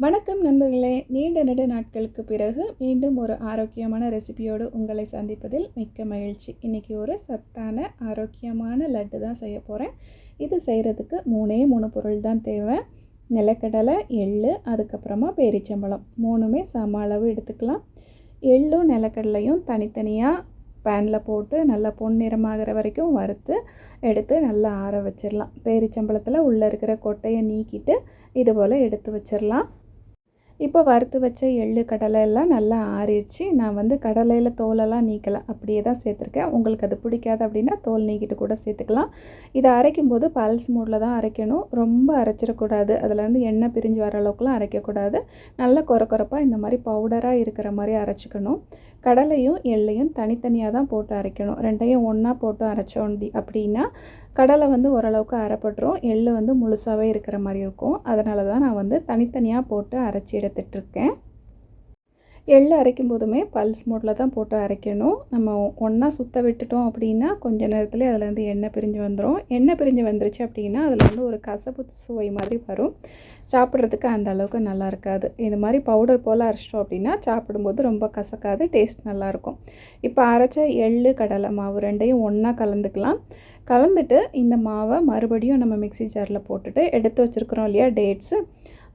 வணக்கம் நண்பர்களே, நீண்ட நெடு நாட்களுக்கு பிறகு மீண்டும் ஒரு ஆரோக்கியமான ரெசிபியோடு உங்களை சந்திப்பதில் மிக்க மகிழ்ச்சி. இன்றைக்கி ஒரு சத்தான ஆரோக்கியமான லட்டு தான் செய்ய போகிறேன். இது செய்கிறதுக்கு 3 பொருள் தான் தேவை. நிலக்கடலை, எள்ளு, அதுக்கப்புறமா பேரிச்சம்பழம். 3மே சம அளவு எடுத்துக்கலாம். எள்ளும் நிலக்கடலையும் தனித்தனியாக பேனில் போட்டு நல்லா பொன்னிறமாகிற வரைக்கும் வறுத்து எடுத்து நல்லா ஆற வச்சிடலாம். பேரிச்சம்பழத்தில் உள்ளே இருக்கிற கொட்டையை நீக்கிட்டு இது போல் எடுத்து வச்சிடலாம். இப்போ வறுத்து வச்ச எள்ளு கடலை எல்லாம் நல்லா ஆறிடுச்சு. நான் கடலையில் தோலெல்லாம் நீக்கலை, அப்படியே தான் சேர்த்துருக்கேன். உங்களுக்கு அது பிடிக்காது அப்படின்னா தோல் நீக்கிட்டு கூட சேர்த்துக்கலாம். இதை அரைக்கும்போது பல்ஸ் மோடில் தான் அரைக்கணும். ரொம்ப அரைச்சிடக்கூடாது. அதுலேருந்து எண்ணெய் பிரிஞ்சு வர அளவுக்குலாம் அரைக்கக்கூடாது. நல்லா கொரப்பாக இந்த மாதிரி பவுடராக இருக்கிற மாதிரி அரைச்சிக்கணும். கடலையும் எள்ளையும் தனித்தனியாக தான் போட்டு அரைக்கணும். ரெண்டையும் ஒன்றா போட்டு அரைச்சோம் அப்படின்னா கடலை ஓரளவுக்கு அரைப்பட்டுரும். எள்ளு முழுசாகவே இருக்கிற மாதிரி இருக்கும். அதனால தான் நான் தனித்தனியாக போட்டு அரைச்சி எடுத்துகிட்ருக்கேன். எள்ளு அரைக்கும் போதுமே பல்ஸ் மோடில் தான் போட்டு அரைக்கணும். நம்ம ஒன்றா சுற்ற விட்டுட்டோம் அப்படின்னா கொஞ்ச நேரத்துலேயே அதிலேருந்து எண்ணெய் பிரிஞ்சு வந்துடும். எண்ணெய் பிரிஞ்சு வந்துருச்சு அப்படின்னா அதில் ஒரு கசப்பு சுவை மாதிரி வரும். சாப்பிட்றதுக்கு அந்த அளவுக்கு நல்லா இருக்காது. இது மாதிரி பவுடர் போல் அரைச்சிட்டோம் அப்படின்னா சாப்பிடும்போது ரொம்ப கசக்காது, டேஸ்ட் நல்லாயிருக்கும். இப்போ அரைச்ச எள்ளு கடலை மாவு ரெண்டையும் ஒன்றா கலந்துக்கலாம். கலந்துட்டு இந்த மாவை மறுபடியும் நம்ம மிக்ஸி ஜாரில் போட்டுட்டு எடுத்து வச்சுருக்குறோம் இல்லையா டேட்ஸு,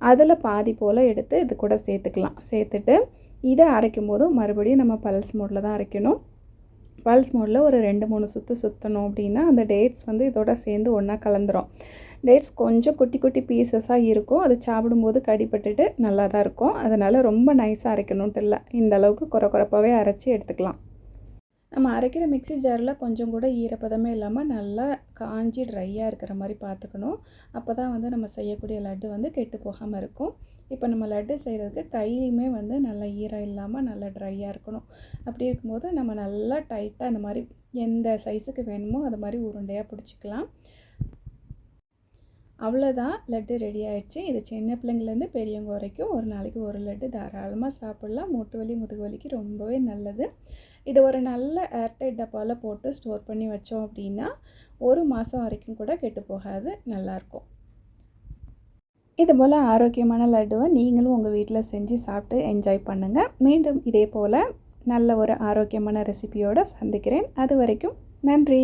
அதில் பாதி போல் எடுத்து இது கூட சேர்த்துக்கலாம். சேர்த்துட்டு இதை அரைக்கும் போதும் மறுபடியும் நம்ம பல்ஸ் மோடில் தான் அரைக்கணும். பல்ஸ் மோடில் ஒரு 2-3 சுற்று சுற்றணும் அப்படின்னா அந்த டேட்ஸ் இதோட சேர்ந்து ஒன்றா கலந்துரும். டேட்ஸ் கொஞ்சம் குட்டி குட்டி பீசஸாக இருக்கும். அது சாப்பிடும்போது கடிப்பட்டுட்டு நல்லா தான் இருக்கும். அதனால் ரொம்ப நைஸாக அரைக்கணுன்ட்டு இல்லை, இந்த அளவுக்கு கொரப்பாகவே அரைச்சி எடுத்துக்கலாம். நம்ம அரைக்கிற மிக்ஸி ஜாரில் கொஞ்சம் கூட ஈரப்பதமே இல்லாமல் நல்லா காஞ்சி ட்ரையாக இருக்கிற மாதிரி பார்த்துக்கணும். அப்போ தான் நம்ம செய்யக்கூடிய லட்டு கெட்டு போகாமல் இருக்கும். இப்போ நம்ம லட்டு செய்கிறதுக்கு கையிலையுமே நல்லா ஈரம் இல்லாமல் நல்லா ட்ரையாக இருக்கணும். அப்படி இருக்கும்போது நம்ம நல்லா டைட்டாக இந்த மாதிரி எந்த சைஸுக்கு வேணுமோ அது மாதிரி உருண்டையாக பிடிச்சிக்கலாம். அவ்வளோதான், லட்டு ரெடி ஆகிடுச்சு. இது சின்ன பிள்ளைங்கள்லேருந்து பெரியவங்க வரைக்கும் ஒரு நாளைக்கு ஒரு லட்டு தாராளமாக சாப்பிட்லாம். மூட்டு வலி முதுகு வலிக்கு ரொம்பவே நல்லது. இது ஒரு நல்ல ஏர்டைட் டப்பாவில் போட்டு ஸ்டோர் பண்ணி வச்சோம் அப்படின்னா 1 மாதம் வரைக்கும் கூட கெட்டு போகாது, நல்லாயிருக்கும். இது போல் ஆரோக்கியமான லட்டுவை நீங்களும் உங்கள் வீட்டில் செஞ்சு சாப்பிட்டு என்ஜாய் பண்ணுங்கள். மீண்டும் இதே போல் நல்ல ஒரு ஆரோக்கியமான ரெசிபியோடு சந்திக்கிறேன். அது வரைக்கும் நன்றி.